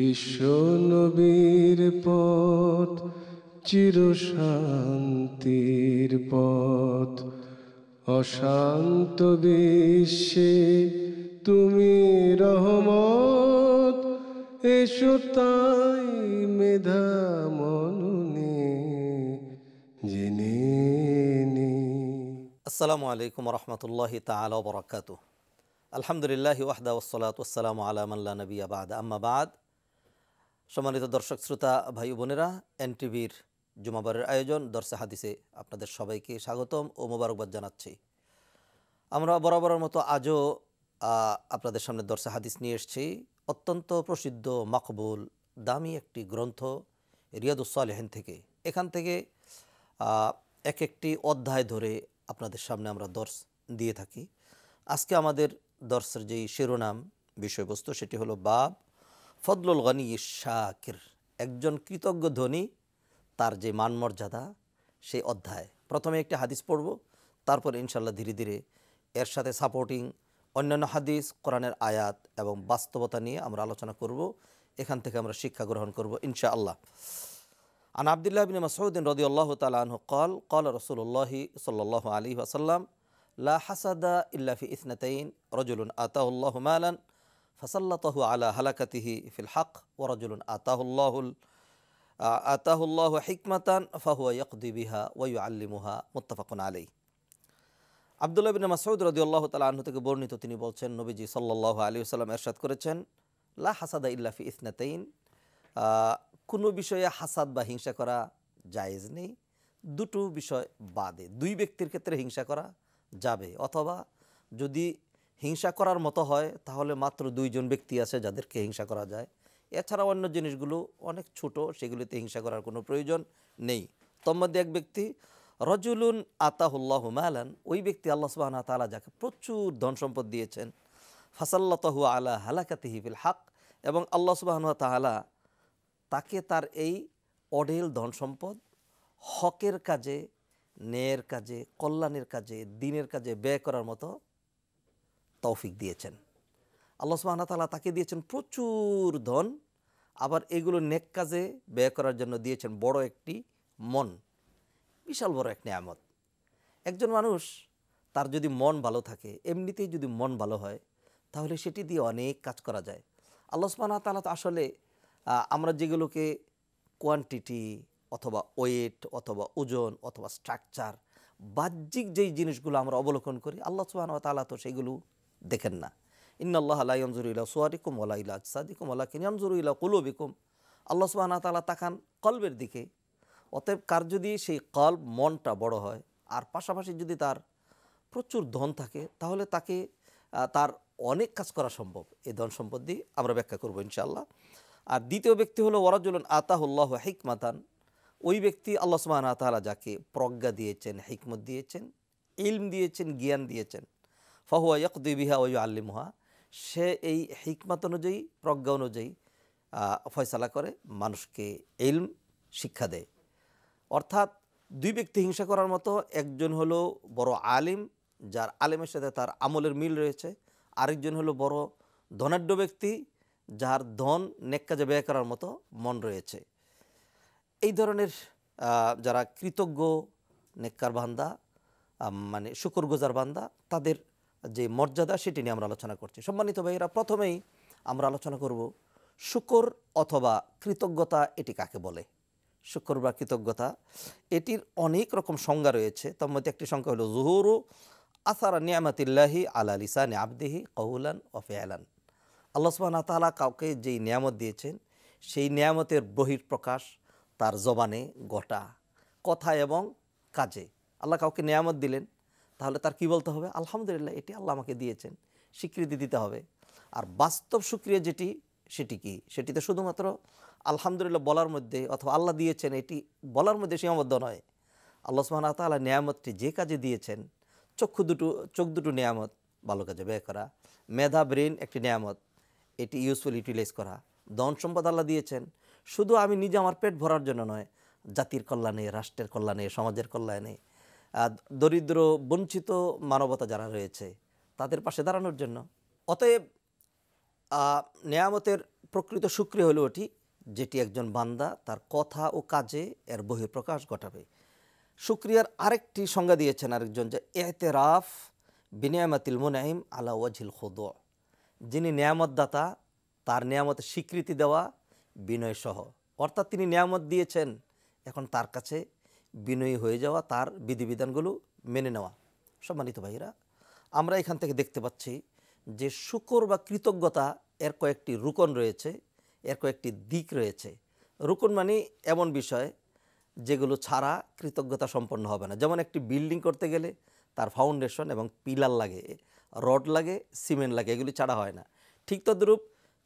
বিশ্ব নবীর পথ চিরশান্তির পথ, অশান্ত বিশ্বে তুমি রহমত। এসো তাই মেধা মননে জেনে নি। আসসালামু আলাইকুম রহমতুল্লাহি তাআলা ওয়া বারাকাতুহু। আলহামদুলিল্লাহি ওয়াহদা ওয়াসসালাতু ওয়াসসালামু আলা মান লা নাবিয়্যা বা'দা, আম্মা বা'দ। সম্মানিত দর্শক শ্রোতা ভাই বোনেরা, এনটিভির জুমাবারের আয়োজন দরসে হাদিসে আপনাদের সবাইকে স্বাগতম ও মোবারকবাদ জানাচ্ছি। আমরা বরাবরের মতো আজও আপনাদের সামনে দরসে হাদিস নিয়ে এসেছি। অত্যন্ত প্রসিদ্ধ, মাকবুল, দামি একটি গ্রন্থ রিয়াদুস সালিহিন থেকে। এখান থেকে এক একটি অধ্যায় ধরে আপনাদের সামনে আমরা দর্স দিয়ে থাকি। আজকে আমাদের দর্সের যেই শিরোনাম বিষয়বস্তু সেটি হলো বাব ফদলুল গনি শাকির, একজন কৃতজ্ঞ ধনী তার যে মানমর্যাদা সেই অধ্যায়। প্রথমে একটি হাদিস পড়ব, তারপর ইনশাল্লাহ ধীরে ধীরে এর সাথে সাপোর্টিং অন্যান্য হাদিস, কোরআনের আয়াত এবং বাস্তবতা নিয়ে আমরা আলোচনা করব। এখান থেকে আমরা শিক্ষা গ্রহণ করব ইনশাআল্লাহ। আন আব্দুল্লাহ ইবনে মাসউদ রাদিয়াল্লাহু তাআলা আনহু قال قال رسول الله صلى الله عليه وسلم لا حسد إلا في اثنتين رجل آتاه الله مالا فسلطه على هلكته في الحق ورجل آتاه الله حكمة فهو يقضي بها ويعلمها متفق عليه। আব্দুল্লাহ ইবনে মাসউদ রাদিয়াল্লাহু তাআলা আনহু থেকে বর্ণিত, তিনি বলছেন নবীজি সাল্লাল্লাহু আলাইহি ওয়াসাল্লাম ইরশাদ করেছেন, লা হাসাদা ইল্লা ফি ইসনাতাইন, কোনো বিষয়ে হাসাদ বা হিংসা করা জায়েজ নেই, দুটো বিষয় বাদে। দুই ব্যক্তির ক্ষেত্রে হিংসা করা যাবে, অথবা যদি হিংসা করার মতো হয় তাহলে মাত্র দুইজন ব্যক্তি আছে যাদেরকে হিংসা করা যায়। এছাড়া অন্য জিনিসগুলো অনেক ছোট, সেগুলিতে হিংসা করার কোনো প্রয়োজন নেই। তন্মধ্যে এক ব্যক্তি রজুলুন আতাহুল্লাহু মালান, ওই ব্যক্তি আল্লাহ সুবহানাহু ওয়া তাআলা যাকে প্রচুর ধন সম্পদ দিয়েছেন, ফাসাল্লাতাহু আলা হালাকাতিহি ফিল হক, এবং আল্লাহ সুবহানাহু ওয়া তাআলা তাকে তার এই অঢেল ধন সম্পদ হকের কাজে, ন্যায়ের কাজে, কল্যাণের কাজে, দ্বীনের কাজে ব্যয় করার মতো তৌফিক দিয়েছেন। আল্লাহ সুবহানাহু ওয়া তাআলা তাকে দিয়েছেন প্রচুর ধন, আবার এগুলো নেক কাজে ব্যয় করার জন্য দিয়েছেন বড় একটি মন, বিশাল বড় এক নিয়ামত। একজন মানুষ তার যদি মন ভালো থাকে, এমনিতেই যদি মন ভালো হয়, তাহলে সেটি দিয়ে অনেক কাজ করা যায়। আল্লাহ সুবহানাহু ওয়া তাআলা তো আসলে আমরা যেগুলোকে কোয়ান্টিটি অথবা ওয়েট অথবা ওজন অথবা স্ট্রাকচার, বাহ্যিক যেই জিনিসগুলো আমরা অবলোকন করি, আল্লাহ সুবহানাহু ওয়া তাআলা তো সেগুলো দেখেন না। ইন্নাল্লাহা লা ইয়ানজুরু ইলা সুওয়ারিকুম ওয়ালা ইলা আজসাদিকুম ওয়ালাকিন ইয়ানজুরু ইলা কুলুবিকুম। আল্লাহ সুবহানাহু ওয়া তাআলা তাকান কলবের দিকে। অতএব কার যদি সেই কলব, মনটা বড় হয়, আর পাশাপাশি যদি তার প্রচুর ধন থাকে, তাহলে তাকে তার অনেক কাজ করা সম্ভব। এই ধন সম্পদ দিয়ে আমরা ব্যাখ্যা করবো ইনশাআল্লাহ। আর দ্বিতীয় ব্যক্তি হলো ওয়ারাজুলুন আতাহুল্লাহু হিকমাতান, ওই ব্যক্তি আল্লাহ সুবহানাহু ওয়া তাআলা যাকে প্রজ্ঞা দিয়েছেন, হিকমত দিয়েছেন, ইলম দিয়েছেন, জ্ঞান দিয়েছেন, ফাহুয়া ইয়াকদি বিহা ওয়া ইউআল্লিমুহা, সে এই হিকমত অনুযায়ী, প্রজ্ঞা অনুযায়ী ফয়সালা করে, মানুষকে ইলম শিক্ষা দেয়। অর্থাৎ দুই ব্যক্তি হিংসা করার মতো, একজন হলো বড় আলিম, যার আলেমের সাথে তার আমলের মিল রয়েছে, আরেকজন হলো বড় ধনাঢ্য ব্যক্তি, যার ধন নেক কাজে ব্যয় করার মতো মন রয়েছে। এই ধরনের যারা কৃতজ্ঞ, নেককার বান্দা, মানে শুকরগুজার বান্দা, তাদের যে মর্যাদা সেটি নিয়ে আমরা আলোচনা করছি। সম্মানিত ভাইয়েরা, প্রথমেই আমরা আলোচনা করব শুকর অথবা কৃতজ্ঞতা এটি কাকে বলে। শুকর বা কৃতজ্ঞতা, এটির অনেক রকম সংজ্ঞা রয়েছে। তার মধ্যে একটি সংজ্ঞা হলো যুহুরু আসারা নিয়ামাতিল্লাহি আলা লিসানি আবদিহি কওলান ওয়া ফি'লান। আল্লাহ সুবহানাহু ওয়া তাআলা কাউকে যেই নিয়ামত দিয়েছেন, সেই নিয়ামতের বহিঃপ্রকাশ তার জবানে ঘটা, কথা এবং কাজে। আল্লাহ কাউকে নিয়ামত দিলেন, তাহলে তার কি বলতে হবে? আলহামদুলিল্লাহ, এটি আল্লাহ আমাকে দিয়েছেন, স্বীকৃতি দিতে হবে। আর বাস্তব শুকরিয়া যেটি, সেটি কি? সেটিতে শুধুমাত্র আলহামদুলিল্লাহ বলার মধ্যে অথবা আল্লাহ দিয়েছেন এটি বলার মধ্যে সীমাবদ্ধ নয়। আল্লাহ সুবহানাহু ওয়া তাআলা নিয়ামতটি যে কাজে দিয়েছেন, চোখ দুটো নিয়ামত ভালো কাজে ব্যয় করা, মেধা ব্রেন একটি নিয়ামত, এটি ইউজফুল ইউটিলাইজ করা, ধন সম্পদ আল্লাহ দিয়েছেন শুধু আমি নিজে আমার পেট ভরার জন্য নয়, জাতির কল্যাণে, রাষ্ট্রের কল্যাণে, সমাজের কল্যাণে, দরিদ্র বঞ্চিত মানবতা যারা রয়েছে তাদের পাশে দাঁড়ানোর জন্য। অতএব নিয়ামতের প্রকৃত শুকরিয়া হলো ওটি যেটি একজন বান্দা তার কথা ও কাজে এর বহিঃপ্রকাশ ঘটাবে। শুকরিয়ার আরেকটি সংজ্ঞা দিয়েছেন আরেকজন, যে ইতিরাফ বিনিয়ামাতিল মুনঈম আলা ওয়াজহিল খুদু, যিনি নিয়ামতদাতা তার নিয়ামতের স্বীকৃতি দেওয়া বিনয় সহ, অর্থাৎ তিনি নিয়ামত দিয়েছেন, এখন তার কাছে বিনয়ী হয়ে যাওয়া, তার বিধিবিধানগুলো মেনে নেওয়া। সম্মানিত ভাইরা, আমরা এখান থেকে দেখতে পাচ্ছি যে শুকর বা কৃতজ্ঞতা এর কয়েকটি রুকন রয়েছে, এর কয়েকটি দিক রয়েছে। রুকন মানে এমন বিষয় যেগুলো ছাড়া কৃতজ্ঞতা সম্পন্ন হবে না। যেমন একটি বিল্ডিং করতে গেলে তার ফাউন্ডেশন এবং পিলার লাগে, রড লাগে, সিমেন্ট লাগে, এগুলি ছাড়া হয় না। ঠিক তদ্রূপ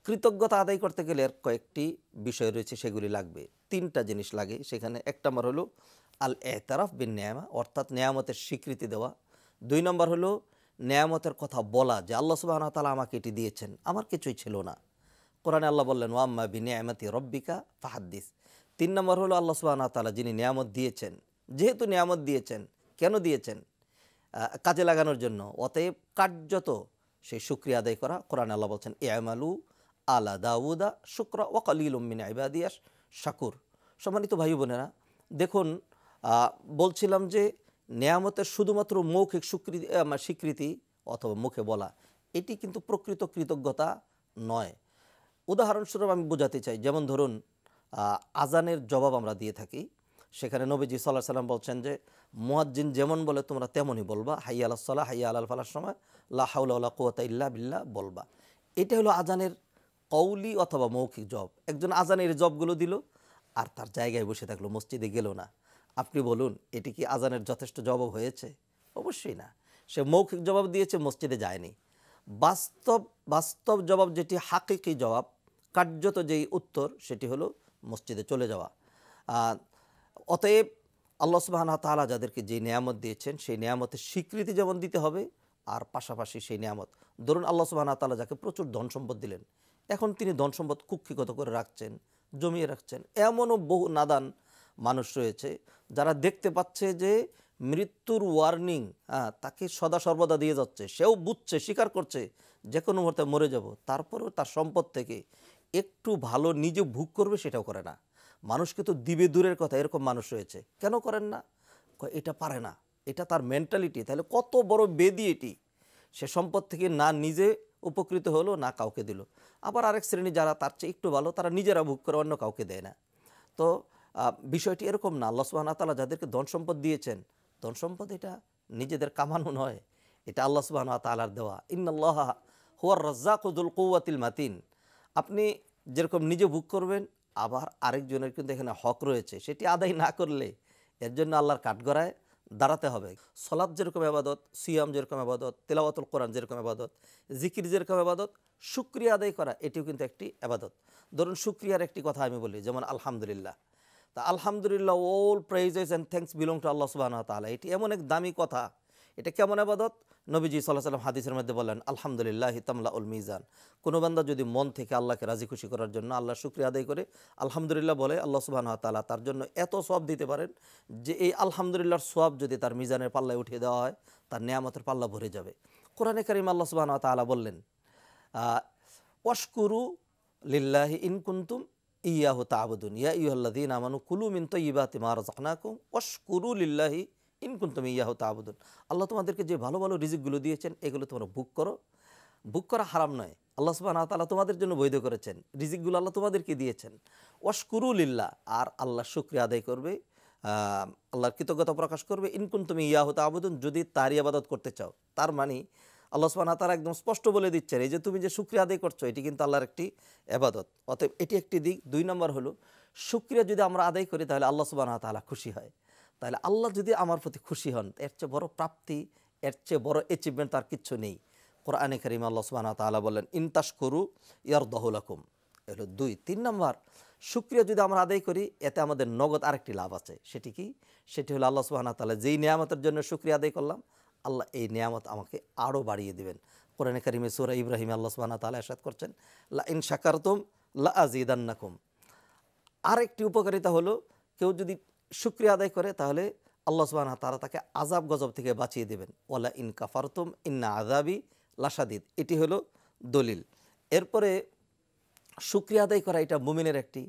কৃতজ্ঞতা আদায় করতে গেলে এর কয়েকটি বিষয় রয়েছে, সেগুলি লাগবে। তিনটা জিনিস লাগে সেখানে। এক নম্বর হলো আল এতারাফ বিন নিয়ামা, অর্থাৎ নিয়ামতের স্বীকৃতি দেওয়া। দুই নম্বর হলো নিয়ামতের কথা বলা, যে আল্লাহ সুবহানাহু ওয়া তাআলা আমাকে এটি দিয়েছেন, আমার কিছুই ছিল না। কোরআনে আল্লাহ বললেন ওয়াম্মা বিনিয়ামাতি রব্বিকা ফাহাদ্দিস। তিন নম্বর হলো আল্লাহ সুবহানাহু ওয়া তাআলা যিনি নিয়ামত দিয়েছেন, যেহেতু নিয়ামত দিয়েছেন, কেন দিয়েছেন? কাজে লাগানোর জন্য, অতএব কার্যত সেই শুকরিয়া আদায় করা। কোরআনে আল্লাহ বলছেন ইআমালু আলা দাউদা শুকরা ওয়া কালিলুম মিন ইবাদিয়াশ শাকুর। সম্মানিত ভাই বোনেরা, দেখুন বলছিলাম যে নিয়ামতের শুধুমাত্র মৌখিক স্বীকৃতি অথবা মুখে বলা, এটি কিন্তু প্রকৃত কৃতজ্ঞতা নয়। উদাহরণস্বরূপ আমি বোঝাতে চাই, যেমন ধরুন আজানের জবাব আমরা দিয়ে থাকি, সেখানে নবীজি সাল্লাল্লাহু আলাইহি সাল্লাম বলছেন যে মুয়াজ্জিন যেমন বলে তোমরা তেমনই বলবা, হাইয়া আলাস সালাহ হাইয়া আলাল ফালাহর সময় লা হাওলা ওয়ালা কুওয়াতা ইল্লা বিল্লাহ বলবা। এটা হলো আজানের কওলি অথবা মৌখিক জবাব। একজন আজানের জবগুলো দিল আর তার জায়গায় বসে থাকলো, মসজিদে গেল না। আপনি বলুন এটি কি আজানের যথেষ্ট জবাব হয়েছে? অবশ্যই না। সে মৌখিক জবাব দিয়েছে, মসজিদে যায়নি। বাস্তব জবাব যেটি হাকিকি জবাব, কার্যত যেই উত্তর, সেটি হলো মসজিদে চলে যাওয়া। অতএব আল্লাহ সুবহানাহু ওয়া তাআলা যাদেরকে যে নিয়ামত দিয়েছেন সেই নিয়ামতের স্বীকৃতি যেমন দিতে হবে, আর পাশাপাশি সেই নিয়ামত, ধরুন আল্লাহ সুবহানাহু ওয়া তাআলা যাকে প্রচুর ধন সম্পদ দিলেন, এখন তিনি ধন সম্পদ কুক্ষিগত করে রাখছেন, জমিয়ে রাখছেন। এমনও বহু নাদান মানুষ রয়েছে যারা দেখতে পাচ্ছে যে মৃত্যুর ওয়ার্নিং তাকে সদা সর্বদা দিয়ে যাচ্ছে, সেও বুঝছে, স্বীকার করছে যে কোনো মুহূর্তে মরে যাব, তারপরেও তার সম্পদ থেকে একটু ভালো নিজে ভোগ করবে সেটাও করে না। মানুষকে তো দিবে দূরের কথা, এরকম মানুষ রয়েছে। কেন করেন না? এটা পারে না, এটা তার মেন্টালিটি। তাহলে কত বড় বেদি এটি! সে সম্পদ থেকে না নিজে উপকৃত হলো, না কাউকে দিল। আবার আরেক শ্রেণী যারা তার চেয়ে একটু ভালো, তারা নিজেরা ভোগ করে, অন্য কাউকে দেয় না। তো বিষয়টি এরকম না। আল্লাহ সুবহানাহু ওয়া তাআলা যাদেরকে ধন সম্পদ দিয়েছেন, ধন সম্পদ এটা নিজেদের কামানো নয়, এটা আল্লাহ সুবহানাহু ওয়া তাআলার দেওয়া। ইন্নাল্লাহা হুয়ার রাজ্জাকু যুল কুওয়াতিল মাতিন। আপনি যেরকম নিজে ভোগ করবেন, আবার আরেকজনের কিন্তু এখানে হক রয়েছে, সেটি আদায় না করলে এর জন্য আল্লাহর কাঠগড়ায় দাঁড়াতে হবে। সলাত যেরকম ইবাদত, সিয়াম যেরকম ইবাদত, তিলাওয়াতুল কোরআন যেরকম ইবাদত, জিকির যেরকম ইবাদত, শুকরিয়া আদায় করা এটিও কিন্তু একটি ইবাদত। ধরুন শুকরিয়ার একটি কথা আমি বলি, যেমন আলহামদুলিল্লাহ। তা আলহামদুলিল্লাহ, all praises and thanks belong to Allah সুবহানাহু ওয়া তাআলা। এটি এমন এক দামি কথা। এটা কেমন ইবাদত? নবীজি সাল্লাল্লাহু আলাইহি ওয়াসাল্লাম হাদিসের মধ্যে বলেন আলহামদুলিল্লাহি তামলাউল মিজান। কোনো বান্দা যদি মন থেকে আল্লাহকে রাজি খুশি করার জন্য আল্লাহর শুকরিয়া আদায় করে আলহামদুলিল্লাহ বলে, আল্লাহ সুবহানাহু ওয়া তাআলা তার জন্য এত সওয়াব দিতে পারেন যে এই আলহামদুলিল্লাহর সওয়াব যদি তার মিজানের পাল্লায় উঠিয়ে দেওয়া হয়, তার নিয়ামতের পাল্লা ভরে যাবে। কোরআনে কারীমে আল্লাহ সুবহানাহু ওয়া তাআলা বললেন ওয়াশকুরু লিল্লাহি ইন কুনতুম ইয়াহু তা'বুদুন ইয়া আইয়ুহাল্লাযীনা আমানু কুলু মিন তাইয়্যিবাতি মা রাযাকনাকুম ওয়াশকুরু লিল্লাহি ইন কুনতুম ইয়াহু তা'বুদুন। আল্লাহ তোমাদেরকে যে ভালো ভালো রিজিকগুলো দিয়েছেন, এগুলো তোমরা ভোগ করো। ভোগ করা হারাম নয়, আল্লাহ সুবহানাহু ওয়া তাআলা তোমাদের জন্য বৈধ করেছেন। রিজিকগুলো আল্লাহ তোমাদেরকে দিয়েছেন। ওয়াশকুরু লিল্লাহ, আর আল্লাহর শুকরিয়া আদায় করবে, আল্লাহর কৃতজ্ঞতা প্রকাশ করবে। ইন কুনতুম ইয়াহু তা'বুদুন, যদি তারই ইবাদত করতে চাও। তার মানে আল্লাহ সুবহানাহু ওয়া তাআলা একদম স্পষ্ট বলে দিচ্ছেন, এই যে তুমি যে শুকরিয়া আদায় করছো, এটি কিন্তু আল্লাহর একটি ইবাদত। অতএব এটি একটি দিক। দুই নম্বর হলো শুকরিয়া যদি আমরা আদায় করি তাহলে আল্লাহ সুবহানাহু ওয়া তাআলা খুশি হয়। তাহলে আল্লাহ যদি আমার প্রতি খুশি হন, এর চেয়ে বড় প্রাপ্তি, এর চেয়ে বড় অ্যাচিভমেন্ট তার কিচ্ছু নেই। কোরআনে কারীমে আল্লাহ সুবহানাহু ওয়া তাআলা বলেন ইন তাশকুরু ইয়ারদাহু লাকুম। এগুলো দুই। তিন নম্বর, শুকরিয়া যদি আমরা আদায় করি, এতে আমাদের নগদ আরেকটি লাভ আছে। সেটি কি? সেটি হলো আল্লাহ সুবহানাহু ওয়া তাআলা যেই নিয়ামতের জন্য শুকরিয়া আদায় করলাম, আল্লাহ এই নিয়ামত আমাকে আরও বাড়িয়ে দেবেন। কোরআনে কারীমে সূরা ইব্রাহিমে আল্লাহ সুবহানাহু ওয়া তাআলা ইরশাদ করছেন লা ইন শাকারতুম লা আযীদান্নাকুম। আরেকটি উপকারিতা হলো, কেউ যদি শুকরিয়া আদায় করে তাহলে আল্লাহ সুবহানাহু ওয়া তাআলা তাকে আযাব গজব থেকে বাঁচিয়ে দেবেন। ওয়ালা ইন কাফারতুম ইন্না আযাবি লাশাদীদ। এটি হলো দলিল। এরপরে শুকরিয়া আদায় করা এটা মুমিনের একটি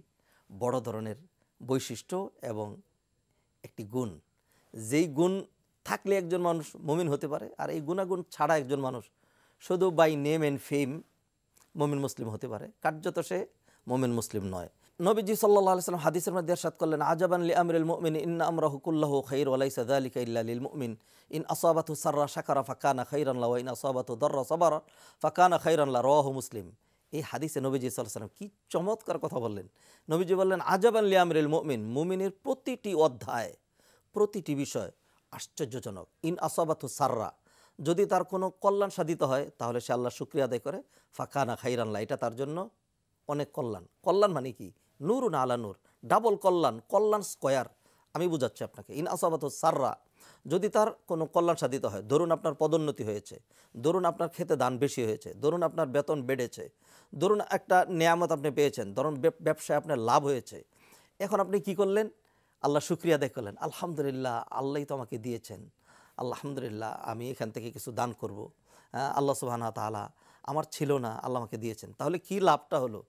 বড় ধরনের বৈশিষ্ট্য এবং একটি গুণ, যেই গুণ থাকলে একজন মানুষ মুমিন হতে পারে, আর এই গুণাগুণ ছাড়া একজন মানুষ শুধু বাই নেম অ্যান্ড ফেম মুমিন মুসলিম হতে পারে, কার্যত সে মুমিন মুসলিম নয়। নবীজি সাল্লাল্লাহু আলাইহি ওয়াসাল্লাম হাদিসের মধ্যে ইরশাদ করলেন, আজাবান লি আমরিল মুমিন ইন্না আমরাহু কুল্লাহু খাইর ওয়া লাইসা যালিকা ইল্লা লিল মুমিন ইন আসাবাতহু সাররা শাকারা ফাকানা খাইরান লা ওয়া ইন আসাবাতহু দাররা সাবারা ফাকানা খাইরান লা, রাওয়াহু মুসলিম। এই হাদিসে নবীজি সাল্লাল্লাহু আলাইহি ওয়াসাল্লাম কি চমৎকার কথা বললেন। নবীজি বললেন, আজাবান লি আমরিল মুমিন, মুমিনের প্রতিটি অধ্যায়, প্রতিটি বিষয় আশ্চর্যজনক। ইন আসাবাতহু সাররা, যদি তার কোনো কল্যাণ সাধিত হয় তাহলে সে আল্লাহর শুকরিয়া আদায় করে, ফাকানা খাইরান লা, এটা তার জন্য অনেক কল্যাণ। কল্যাণ মানে কি? নূরুন আলা নূর, ডাবল কল্যাণ, কল্যাণ স্কয়ার। আমি বুঝাচ্ছি আপনাকে। ইন আসাবাতহু সাররা, যদি তার কোনো কল্যাণ সাধিত হয়, ধরুন আপনার পদোন্নতি হয়েছে, ধরুন আপনার খেতে দান বেশি হয়েছে, ধরুন আপনার বেতন বেড়েছে, ধরুন একটা নেয়ামত আপনি পেয়েছেন, ধরুন ব্যবসায় আপনার লাভ হয়েছে, এখন আপনি কি করলেন? আল্লাহ শুকরিয়া আদায় করলেন, আলহামদুলিল্লাহ আল্লাহই তো আমাকে দিয়েছেন, আলহামদুলিল্লাহ আমি এখান থেকে কিছু দান করব, আল্লাহ সুবহানাহু ওয়া তাআলা, আমার ছিল না আল্লাহ আমাকে দিয়েছেন। তাহলে কি লাভটা হলো?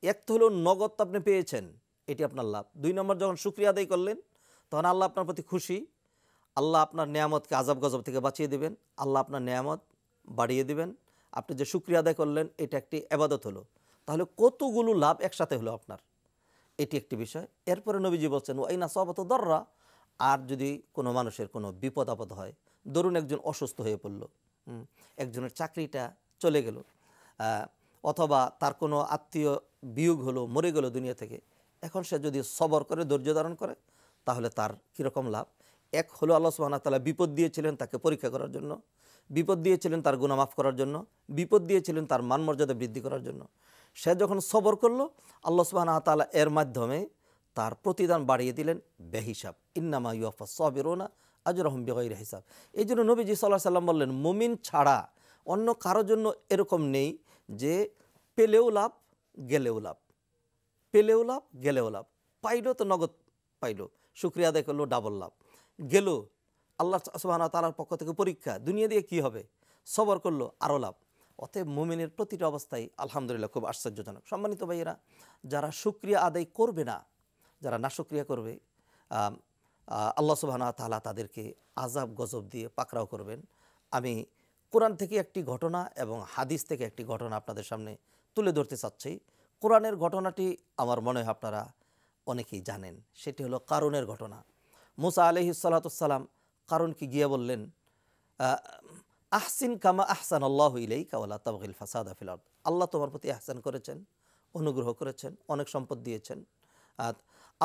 এক তো হলো নগদ আপনি পেয়েছেন, এটি আপনার লাভ। 2 নম্বর, যখন শুকরিয়া আদায় করলেন তখন আল্লাহ আপনার প্রতি খুশি, আল্লাহ আপনার নেয়ামতকে আযাব গজব থেকে বাঁচিয়ে দেবেন, আল্লাহ আপনার নেয়ামত বাড়িয়ে দিবেন। আপনি যে শুকরিয়া আদায় করলেন এটা একটি ইবাদত হলো। তাহলে কতগুলো লাভ একসাথে হলো আপনার, এটি একটি বিষয়। এরপরে নবীজি বলছেন, ওয়াইন আসাবাতহু দাররা, আর যদি কোনো মানুষের কোনো বিপদ আপদ হয়, ধরুন একজন অসুস্থ হয়ে পড়ল, একজনের চাকরিটা চলে গেল, অথবা তার কোনো আত্মীয় বিয়োগ হলো, মরে গেল দুনিয়া থেকে, এখন সে যদি সবর করে, ধৈর্য ধারণ করে, তাহলে তার কীরকম লাভ? এক হলো আল্লাহ সুবহানাহু ওয়া তাআলা বিপদ দিয়েছিলেন তাকে পরীক্ষা করার জন্য, বিপদ দিয়েছিলেন তার গুনাহ মাফ করার জন্য, বিপদ দিয়েছিলেন তার মান মর্যাদা বৃদ্ধি করার জন্য। সে যখন সবর করলো, আল্লাহ সুবহানাহু ওয়া তাআলা এর মাধ্যমে তার প্রতিদান বাড়িয়ে দিলেন বেহিসাব। ইন্নামা ইউওয়াফাস সাবিরুনা আজরাহুম বিগাইরি হিসাব। এই জন্য নবীজি সাল্লাল্লাহু আলাইহি ওয়াসাল্লাম বললেন, মুমিন ছাড়া অন্য কারোর জন্য এরকম নেই যে পেলেও লাভ গেলেও লাভ, পেলেও লাভ গেলেও লাভ। পাইলো তো নগদ পাইলো, শুকরিয়া আদায় করলো, ডাবল লাভ। গেল আল্লাহ সুবহানাহু ওয়া তাআলার পক্ষ থেকে পরীক্ষা, দুনিয়া দিয়ে কি হবে, সবর করলো, আরও লাভ। অতএব মুমিনের প্রতিটা অবস্থায় আলহামদুলিল্লাহ খুব আশ্চর্যজনক। সম্মানিত ভাইয়েরা, যারা শুকরিয়া আদায় করবে না, যারা নাশুকরিয়া করবে, আল্লাহ সুবহানাহু ওয়া তাআলা তাদেরকে আযাব গজব দিয়ে পাকড়াও করবেন। আমি কোরআন থেকে একটি ঘটনা এবং হাদিস থেকে একটি ঘটনা আপনাদের সামনে তুলে ধরতে চাচ্ছি। কোরআনের ঘটনাটি আমার মনে হয় আপনারা অনেকেই জানেন, সেটি হলো কারুনের ঘটনা। মুসা আলাইহিস সালাতু ওয়াস সালাম কারুনকে গিয়ে বললেন, আহসিন কামা আহসান আল্লাহু ইলাইকা ওয়া লা তাবগিল ফাসাদা ফিল আরদ। আল্লাহ তোমার প্রতি ইহসান করেছেন, অনুগ্রহ করেছেন, অনেক সম্পদ দিয়েছেন।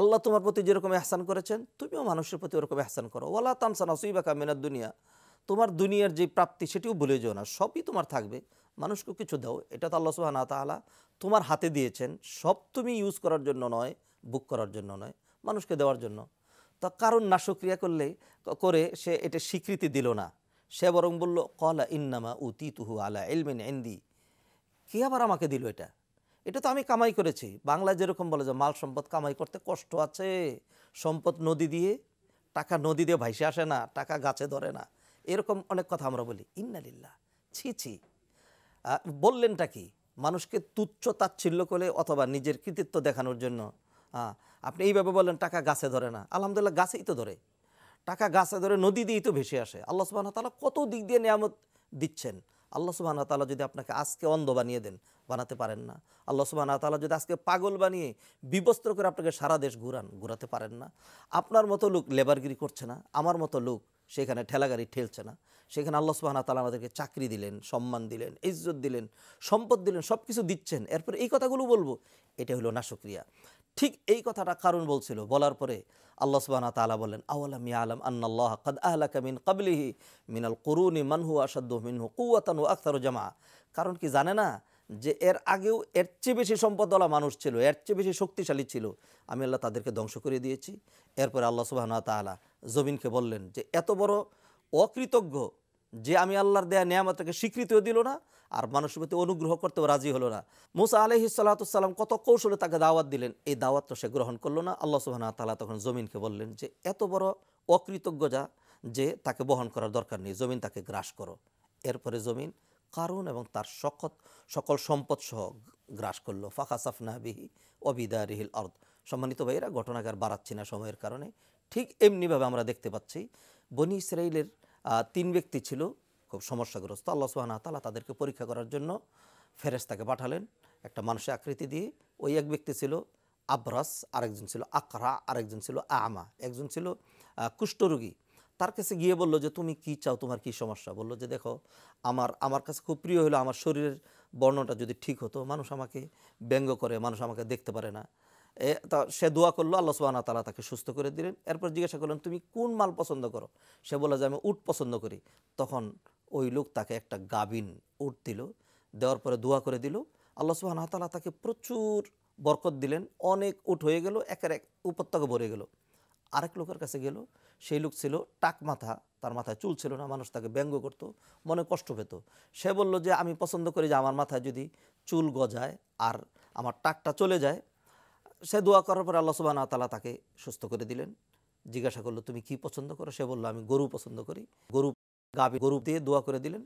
আল্লাহ তোমার প্রতি যেরকম ইহসান করেছেন, তুমিও মানুষের প্রতি ওরকম ইহসান করো। ওয়ালা তানসা নাসিবাকা মিনাদ দুনিয়া, তোমার দুনিয়ার যে প্রাপ্তি সেটিও ভুলে যেও না, সবই তোমার থাকবে, মানুষকে কিছু দাও। এটা তো আল্লাহ সুবহানাহু ওয়া তাআলা তোমার হাতে দিয়েছেন, সব তুমি ইউজ করার জন্য নয়, বুক করার জন্য নয়, মানুষকে দেওয়ার জন্য। তা কারণ নাশুকরিয়া করে সে এটা স্বীকৃতি দিল না, সে বরং বলল, ক্বালা ইন্নামা উতিতুহু আলা ইলমিন ইনদি, কে আবার আমাকে দিল এটা, এটা তো আমি কামাই করেছি। বাংলায় যেরকম বলে যে মাল সম্পদ কামাই করতে কষ্ট আছে, সম্পদ নদী দিয়ে, টাকা নদী দিয়ে ভাইসে আসে না, টাকা গাছে ধরে না, এরকম অনেক কথা আমরা বলি। ইন্না লিল্লাহ, ছি ছি। বললেনটা কি? মানুষকে তুচ্ছ তাচ্ছিল্য করে অথবা নিজের কৃতিত্ব দেখানোর জন্য আপনি এইভাবে বললেন টাকা গাছে ধরে না। আলহামদুলিল্লাহ গাছেই তো ধরে, টাকা গাছে ধরে, নদী দিয়েই তো ভেসে আসে। আল্লাহ সুবহানাহু ওয়া তাআলা কত দিক দিয়ে নিয়ামত দিচ্ছেন। আল্লাহ সুবহানাহু ওয়া তাআলা যদি আপনাকে আজকে অন্ধ বানিয়ে দেন, বানাতে পারেন না। আল্লাহ সুবহানাহু ওয়া তাআলা যদি আজকে পাগল বানিয়ে বিবস্ত্র করে আপনাকে সারা দেশ ঘুরাতে পারেন না। আপনার মতো লোক লেবারগিরি করছে না, আমার মতো লোক সেখানে ঠেলাগাড়ি ঠেলছে না, সেখানে আল্লাহ সুবহানাহু ওয়া তাআলা আমাদেরকে চাকরি দিলেন, সম্মান দিলেন, ইজ্জত দিলেন, সম্পদ দিলেন, সব কিছু দিচ্ছেন, এরপরে এই কথাগুলো বলবো, এটা হলো নাশুকরিয়া। ঠিক এই কথাটা কারণ বলছিল, বলার পরে আল্লাহ সুবহানাহু ওয়া তাআলা বলেন, আওয়ালাম ইয়ালাম আন্নাল্লাহা ক্বাদ আহলাকা মিন ক্বাবলিহি মিনাল কুরুনি মান হুয়া আশাদ্দু মিনহু কুওয়াতান ওয়া আকতারু জামা। কারণ কি জানে না যে এর আগেও এর চেয়ে বেশি সম্পদওয়ালা মানুষ ছিল, এর চেয়ে বেশি শক্তিশালী ছিল, আমি আল্লাহ তাদেরকে ধ্বংস করে দিয়েছি। এরপরে আল্লাহ সুবহানাহু ওয়া তাআলা জমিনকে বললেন যে এত বড় অকৃতজ্ঞ যে আমি আল্লাহর দেয়া নিয়ামতকে স্বীকৃতিও দিল না, আর মানুষের প্রতি অনুগ্রহ করতেও রাজি হলো না। মুসা আলাইহিস সালাতু ওয়াস সালাম কত কৌশলে তাকে দাওয়াত দিলেন, এই দাওয়াত তো সে গ্রহণ করলো না। আল্লাহ সুবহানাহু ওয়া তাআলা তখন জমিনকে বললেন যে এত বড় অকৃতজ্ঞ যে তাকে বহন করার দরকার নেই, জমিন তাকে গ্রাস করো। এরপরে জমিন কারুন এবং তার সকল সম্পদ সহ গ্রাস করলো। ফাখাসাফনা বিহি ওয়াবিদারিহিল আরদ। সম্মানিত ভাইয়েরা, ঘটনাকে আর বাড়াচ্ছি না সময়ের কারণে। ঠিক এমনিভাবে আমরা দেখতে পাচ্ছি বনি ইসরাইলের 3 ব্যক্তি ছিল খুব সমস্যাগ্রস্ত। আল্লাহ সুবহানাহু ওয়া তাআলা তাদেরকে পরীক্ষা করার জন্য ফেরেশতাকে পাঠালেন একটা মানুষের আকৃতি দিয়ে। ওই এক ব্যক্তি ছিল আবরাস, আরেকজন ছিল আকরা, আরেকজন ছিল আমা, একজন ছিল কুষ্ঠরোগী। তার কাছে গিয়ে বলল যে তুমি কি চাও, তোমার কি সমস্যা? বলল যে দেখো, আমার কাছে খুব প্রিয় হলো আমার শরীরের বর্ণটা যদি ঠিক হতো, মানুষ আমাকে ব্যঙ্গ করে, মানুষ আমাকে দেখতে পারে না। তা সে দোয়া করলো, আল্লাহ সুবহানাহু ওয়া তাআলা তাকে সুস্থ করে দিলেন। এরপর জিজ্ঞাসা করলেন তুমি কোন মাল পছন্দ করো? সে বলল যে আমি উট পছন্দ করি। তখন ওই লোক তাকে একটা গাভিন উট দিল, দেওয়ার পরে দোয়া করে দিল। আল্লাহ সুবহানাহু ওয়া তাআলা তাকে প্রচুর বরকত দিলেন, অনেক উট হয়ে গেল, একের এক উপত্যকা ভরে গেল। আরেক লোকের কাছে গেল, সেই লোক ছিল টাক মাথা, তার মাথায় চুল ছিল না, মানুষ তাকে ব্যঙ্গ করতো, মনে কষ্ট পেত। সে বলল যে আমি পছন্দ করি যে আমার মাথায় যদি চুল গজায় আর আমার টাকটা চলে যায়। সে দোয়া করার পর আল্লাহ সুবহানাহু ওয়া তাআলা তাকে সুস্থ করে দিলেন। জিজ্ঞাসা করলো তুমি কি পছন্দ করো? সে বলল আমি গরু পছন্দ করি। গরু দিয়ে দোয়া করে দিলেন।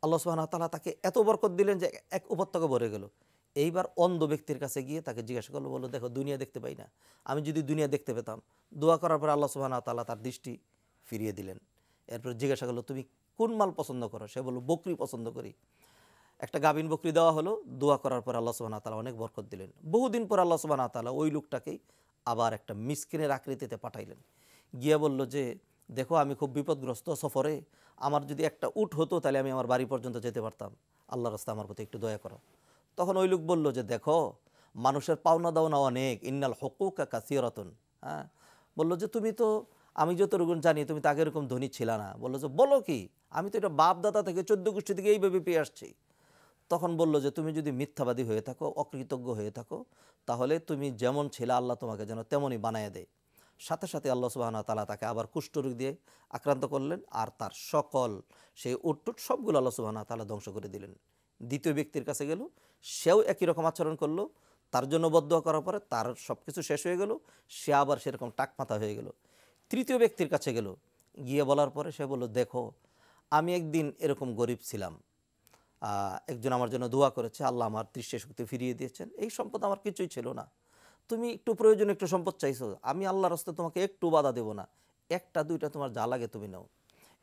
আল্লাহ সুবহানাহু ওয়া তাআলা তাকে এত বরকত দিলেন যে এক উপত্যকা ভরে গেল। এইবার অন্ধ ব্যক্তির কাছে গিয়ে তাকে জিজ্ঞাসা করলো, বললো দেখো দুনিয়া দেখতে পাই না, আমি যদি দুনিয়া দেখতে পেতাম। দোয়া করার পর আল্লাহ সুবহানাহু ওয়া তাআলা তার দৃষ্টি ফিরিয়ে দিলেন। এরপর জিজ্ঞাসা করলো তুমি কোন মাল পছন্দ করো? সে বলল বকরি পছন্দ করি। একটা গাভিন বকরি দেওয়া হলো। দোয়া করার পর আল্লাহ সুবহানাহু ওয়া তাআলা অনেক বরকত দিলেন। বহুদিন পর আল্লাহ সুবহানাহু ওয়া তাআলা ওই লোকটাকেই আবার একটা মিসকিনের আকৃতিতে পাঠাইলেন। গিয়ে বলল যে দেখো আমি খুব বিপদগ্রস্ত সফরে, আমার যদি একটা উট হতো তাহলে আমি আমার বাড়ি পর্যন্ত যেতে পারতাম, আল্লাহর রাস্তায় আমার প্রতি একটু দয়া করো। তখন ওই লোক বলল যে দেখো মানুষের পাওনা দাওনা অনেক, ইন্নাল হুকুকা কাসীরাতুন। হ্যাঁ, বলল যে তুমি তো, আমি যতটুকু জানি তুমি তো আগে এরকম ধনী ছিল না। বললো যে বলো কি, আমি তো এটা বাপ দাদা থেকে 14 গোষ্ঠী থেকে এইভাবে পেয়ে আসছি। তখন বলল যে তুমি যদি মিথ্যাবাদী হয়ে থাকো, অকৃতজ্ঞ হয়ে থাকো, তাহলে তুমি যেমন ছিলে আল্লাহ তোমাকে যেন তেমনই বানায় দেয়। সাথে সাথে আল্লাহ সুবহানাহু ওয়া তাআলা তাকে আবার কুষ্ঠরোগ দিয়ে আক্রান্ত করলেন, আর তার সকল সেই উটটুট সবগুলো আল্লাহ সুবহানাহু ওয়া তাআলা ধ্বংস করে দিলেন। দ্বিতীয় ব্যক্তির কাছে গেল, সেও একই রকম আচরণ করলো। তার জন্য বদদোয়া করার পরে তার সব কিছু শেষ হয়ে গেল, সে আবার সেরকম টাকমাথা হয়ে গেল। তৃতীয় ব্যক্তির কাছে গেল, গিয়ে বলার পরে সে বলল দেখো আমি একদিন এরকম গরিব ছিলাম, একজন আমার জন্য দোয়া করেছে, আল্লাহ আমার দৃষ্টিশক্তি ফিরিয়ে দিয়েছেন, এই সম্পদ আমার কিছুই ছিল না, তুমি একটু প্রয়োজন একটু সম্পদ চাইছো, আমি আল্লাহর রাস্তায় তোমাকে একটু বাধা দেব না, একটা দুইটা তোমার যা লাগে তুমি নাও।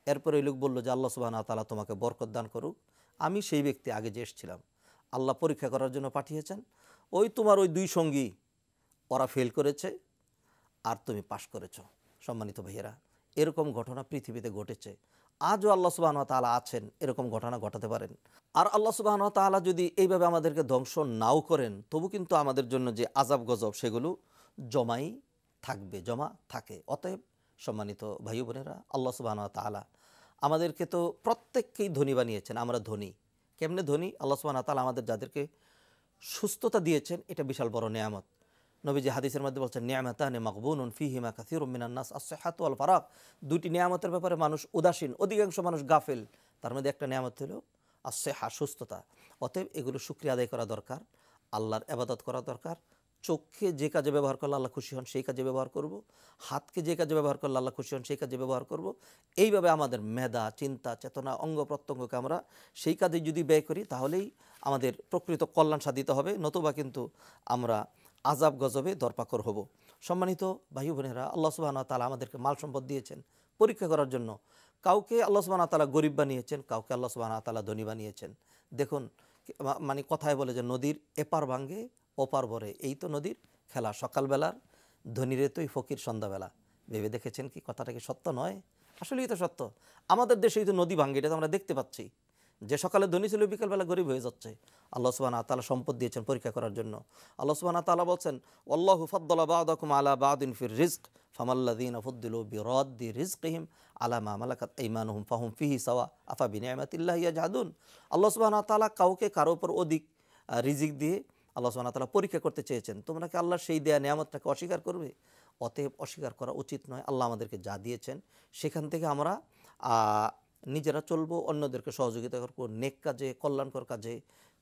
এরপরে ওই লোক বলল যে আল্লাহ সুবহানাহু ওয়া তাআলা তোমাকে বরকত দান করুক, আমি সেই ব্যক্তি আগে যে এসেছিলাম, আল্লাহ পরীক্ষা করার জন্য পাঠিয়েছেন, ওই তোমার ওই 2 সঙ্গী ওরা ফেল করেছে আর তুমি পাশ করেছ। সম্মানিত ভাইয়েরা, এরকম ঘটনা পৃথিবীতে ঘটেছে। আজও আল্লাহ সুবহানাহু ওয়া তাআলা আছেন, এরকম ঘটনা ঘটাতে পারেন। আর আল্লাহ সুবহানাহু ওয়া তাআলা যদি এইভাবে আমাদেরকে ধ্বংস নাও করেন, তবু কিন্তু আমাদের জন্য যে আযাব গজব সেগুলো জমা থাকে। অতএব সম্মানিত ভাই বোনেরা, আল্লাহ সুবহানাহু ওয়া তাআলা আমাদেরকে তো প্রত্যেককেই ধনী বানিয়েছেন। আমরা ধনী কেমনে ধনী? আল্লাহ সুবহানাহু ওয়া তাআলা আমাদের যাদেরকে সুস্থতা দিয়েছেন, এটা বিশাল বড় নেয়ামত। নবীজি হাদিসের মধ্যে বলছেন নি'মাতানি মাগবুনুন ফীহিমা কাসীরুম মিনান নাস আস-সিহহাতু ওয়াল ফারাগ। 2টি নিয়ামতের ব্যাপারে মানুষ উদাসীন, অধিকাংশ মানুষ গাফেল। তার মধ্যে একটা নিয়ামত হলো আস-সিহহা, সুস্থতা। অতএব এগুলো শুকরিয়া আদায় করা দরকার, আল্লাহর ইবাদত করা দরকার। চোখকে যে কাজে ব্যবহার করলে আল্লাহ খুশি হন সেই কাজে ব্যবহার করব, হাতকে যে কাজে ব্যবহার করলে আল্লাহ খুশি হন সেই কাজে ব্যবহার করব। এইভাবে আমাদের মেধা, চিন্তা, চেতনা, অঙ্গ প্রত্যঙ্গকে আমরা সেই কাজে যদি ব্যয় করি, তাহলেই আমাদের প্রকৃত কল্যাণ সাধিত হবে, নতুবা কিন্তু আমরা আযাব গজবে দরপাকর হব। সম্মানিত ভাই বোনেরা, আল্লাহ সুবহানাহু ওয়া তাআলা আমাদেরকে মাল সম্পদ দিয়েছেন পরীক্ষা করার জন্য। কাউকে আল্লাহ সুবহানাহু ওয়া তাআলা গরিব বানিয়েছেন, কাউকে আল্লাহ সুবহানাহু ওয়া তাআলা ধনী বানিয়েছেন। দেখুন, মানে কথায় বলে যে নদীর এপার ভাঙ্গে ওপার ভরে, এই তো নদীর খেলা। সকালবেলার ধনীরে তোই ফকির সন্ধ্যাবেলা। ভেবে দেখেছেন কি কথাটা কি সত্য নয়? আসলেই তো সত্য। আমাদের দেশেই তো নদী ভাঙ্গে, এটা তো আমরা দেখতে পাচ্ছি। যে সকালে ধনী ছিল বিকালবেলা গরিব হয়ে যাচ্ছে। আল্লাহ সুবহানাহু ওয়া তাআলা সম্পদ দিয়েছেন পরীক্ষা করার জন্য। আল্লাহ সুবহানাহু ওয়া তাআলা বলছেন আল্লাহু ফাদ্দালা বা'দাকুম আলা বা'দিন ফির রিজক ফামাল্লাযীনা ফুদ্দিলু বিরাদ্দি রিজকিহিম আলা মা মালাকাত আইমানুহুম ফাহুম ফিহি সাওয়া আফা বিনি'মাতিল্লাহি ইয়াজহাদুন। আল্লাহ সুবহানাহু ওয়া তাআলা কাউকে কারো উপর অধিক রিজিক দিয়ে আল্লাহ সুবহানাহু ওয়া তাআলা পরীক্ষা করতে চেয়েছেন। তোমরা কি আল্লাহর সেই দেয়া নিয়ামতটাকে অস্বীকার করবে? অতএব অস্বীকার করা উচিত নয়। আল্লাহ আমাদেরকে যা দিয়েছেন সেখান থেকে আমরা নিজেরা চলবো, অন্যদেরকে সহযোগিতা করবো, নেক কাজে, কল্যাণকর কাজে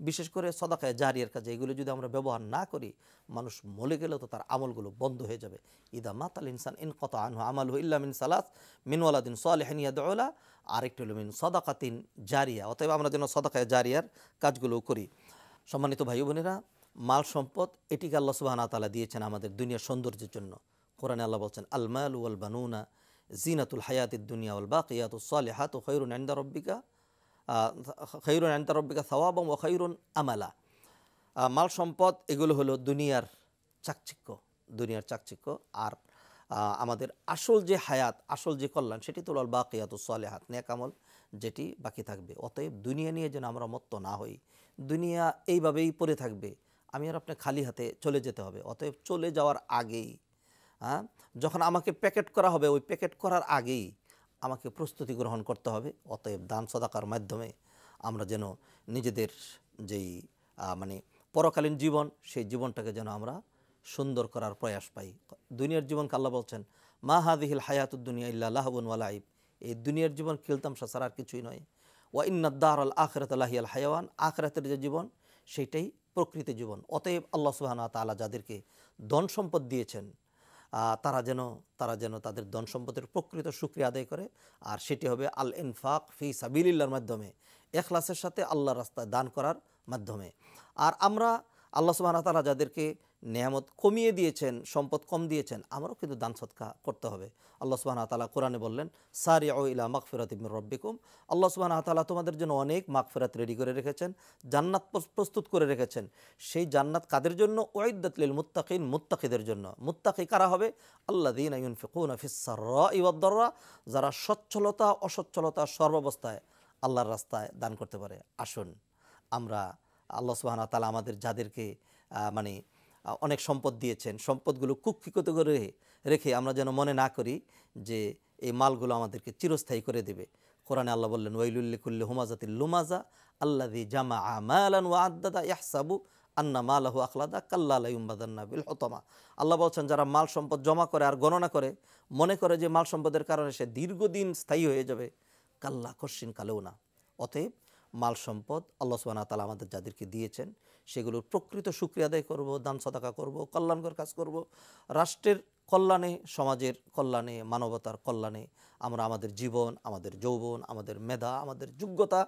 বিশেষ করে সদাকায়ে জারিয়ার কাজে এগুলো যদি আমরা ব্যবহার না করি, মানুষ মরে গেলেও তো তার আমলগুলো বন্ধ হয়ে যাবে। ইদা মাতাল ইনসান ইনকাতা আনহু আমালুহু ইল্লা মিন সালাস মিন ওয়ালাদিন সালিহিন ইয়াদউ লা, আরেকটি হলো মিন সাদাকাতিন জারিয়া। অতএব আমরা যেন সদাকায়ে জারিয়ার কাজগুলো করি। সম্মানিত ভাই বোনেরা, মাল সম্পদ এটিকে আল্লাহ সুবহানাহু ওয়া তাআলা দিয়েছেন আমাদের দুনিয়ার সৌন্দর্যের জন্য। কোরআনে আল্লাহ বলছেন, আল মালু ওয়াল বানুনা জিনাতুল হায়াতিদ দুনিয়া ওয়াল বাকিয়াতুস সালিহাতু খায়রুন ইনদা রাব্বিকা সাওয়াবাম ওয়া খায়রুন আমালা। মাল সম্পদ এগুলো হলো দুনিয়ার চাকচিক্য। আর আমাদের আসল যে হায়াত, আসল যে কল্যাণ, সেটি তো আল বাকিয়াতুস সালিহাত, নেক আমল যেটি বাকি থাকবে। অতএব দুনিয়া নিয়ে যেন আমরা মত্ত না হই। দুনিয়া এইভাবেই পড়ে থাকবে, আমি আর আপনি খালি হাতে চলে যেতে হবে। অতএব চলে যাওয়ার আগেই, যখন আমাকে প্যাকেট করা হবে, ওই প্যাকেট করার আগেই আমাকে প্রস্তুতি গ্রহণ করতে হবে। অতএব দান সদাকার মাধ্যমে আমরা যেন নিজেদের যেই পরকালীন জীবন, সেই জীবনটাকে যেন আমরা সুন্দর করার প্রয়াস পাই। দুনিয়ার জীবনকে আল্লাহ বলছেন, মা হাদিহিল হায়াতুদ দুনিয়া ইল্লা লাহবুন ওয়া লাইব, এই দুনিয়ার জীবন খেলতামশা ছাড়া আর কিছুই নয়। ওয়া ইন্নাদ দারাল আখিরাতা লাহিয়াল হায়াওয়ান, আখিরাতের যে জীবন সেইটাই প্রকৃতি জীবন। অতএব আল্লাহ সুবহানাহু ওয়া তাআলা যাদেরকে ধন সম্পদ দিয়েছেন, তারা যেন তাদের ধন সম্পদের প্রকৃত শুকরিয়া আদায় করে। আর সেটি হবে আল ইনফাক ফি সাবিলিল্লাহর মাধ্যমে, ইখলাসের সাথে আল্লাহর রাস্তায় দান করার মাধ্যমে। আর আমরা আল্লাহ সুবহানাহু ওয়া তাআলা যাদেরকে নেয়ামত কমিয়ে দিয়েছেন, সম্পদ কম দিয়েছেন, আমরাও কিন্তু দান সদকা করতে হবে। আল্লাহ সুবহানাহু ওয়া তাআলা কোরআনে বললেন, সারিউ ইলা মাগফিরাতিম মির রাব্বিকুম, আল্লাহ সুবহানাহু ওয়া তাআলা তোমাদের জন্য অনেক মাগফিরাত রেডি করে রেখেছেন, জান্নাত প্রস্তুত করে রেখেছেন। সেই জান্নাত কাদের জন্য? উইদ্দাত লিল মুত্তাকিন, মুত্তাকিদের জন্য। মুত্তাকি কারা হবে? আল্লাযীনা ইউনফিকুনা ফিস সাররাই ওয়াদ দাররা, যারা সচ্ছলতা অসচ্ছলতা সর্বাবস্থায় আল্লাহর রাস্তায় দান করতে পারে। আসুন আমরা আল্লাহ সুবহানাহু ওয়া তাআলা আমাদের যাদেরকে অনেক সম্পদ দিয়েছেন, সম্পদগুলো কুক্ষিগত করে রেখে আমরা যেন মনে না করি যে এই মালগুলো আমাদেরকে চিরস্থায়ী করে দেবে। কোরআনে আল্লাহ বললেন, ওয়াইলুল লিকুল্লি হুমাযাতিল লুমাযা আল্লাযী জামাআ মালান ওয়া আদ্দাদা ইয়াহসাবু আন্না মালাহু আখলাদা কাল্লা লা ইউনবাযান্না বিল হুতামা। আল্লাহ বলছেন, যারা মাল সম্পদ জমা করে আর গণনা করে, মনে করে যে মাল সম্পদের কারণে সে দীর্ঘদিন স্থায়ী হয়ে যাবে, কাল্লা, কশিন কালেও না। অতএব মাল সম্পদ আল্লাহ সুবহানাহু ওয়া তাআলা আমাদের যাদেরকে দিয়েছেন, সেগুলোর প্রকৃত শুকরিয়া আদায় করব, দান সদাকা করব, কল্যাণকর কাজ করব। রাষ্ট্রের কল্যাণে, সমাজের কল্যাণে, মানবতার কল্যাণে আমরা আমাদের জীবন, আমাদের যৌবন, আমাদের মেধা, আমাদের যোগ্যতা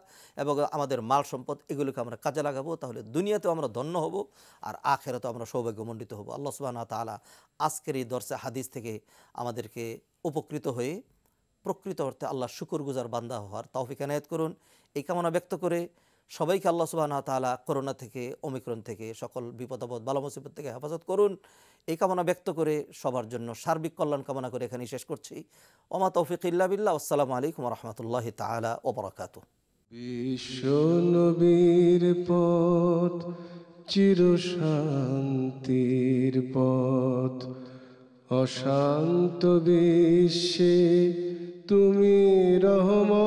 এবং আমাদের মাল সম্পদ এগুলোকে আমরা কাজে লাগাবো। তাহলে দুনিয়াতেও আমরা ধন্য হব, আর আখিরাতেও আমরা সৌভাগ্যমণ্ডিত হব। আল্লাহ সুবহানাহু ওয়া তাআলা আজকের এই দর্সে হাদিস থেকে আমাদেরকে উপকৃত হয়ে প্রকৃত অর্থে আল্লাহর শুকরগুজার বান্দা হওয়ার তৌফিক এনায়েত করুন। এই কামনা ব্যক্ত করে সবাইকে আল্লাহ সুবহানাহু ওয়া তাআলা করোনা থেকে, ওমিক্রন থেকে, সকল বিপদ-আপদ বালা মুসিবত থেকে হেফাজত করুন। এই কামনা ব্যক্ত করে সবার জন্য সার্বিক কল্যাণ কামনা করে এখানেই শেষ করছি। ওমা তৌফিক ইল্লা বিল্লাহ। আসসালামু আলাইকুম ওয়া রাহমাতুল্লাহি তাআলা ওয়া বারাকাতুহু। বিশ্ব নবীর পথ চিরশান্তির পথ, অশান্ত বিশ্বে তুমি রহমত।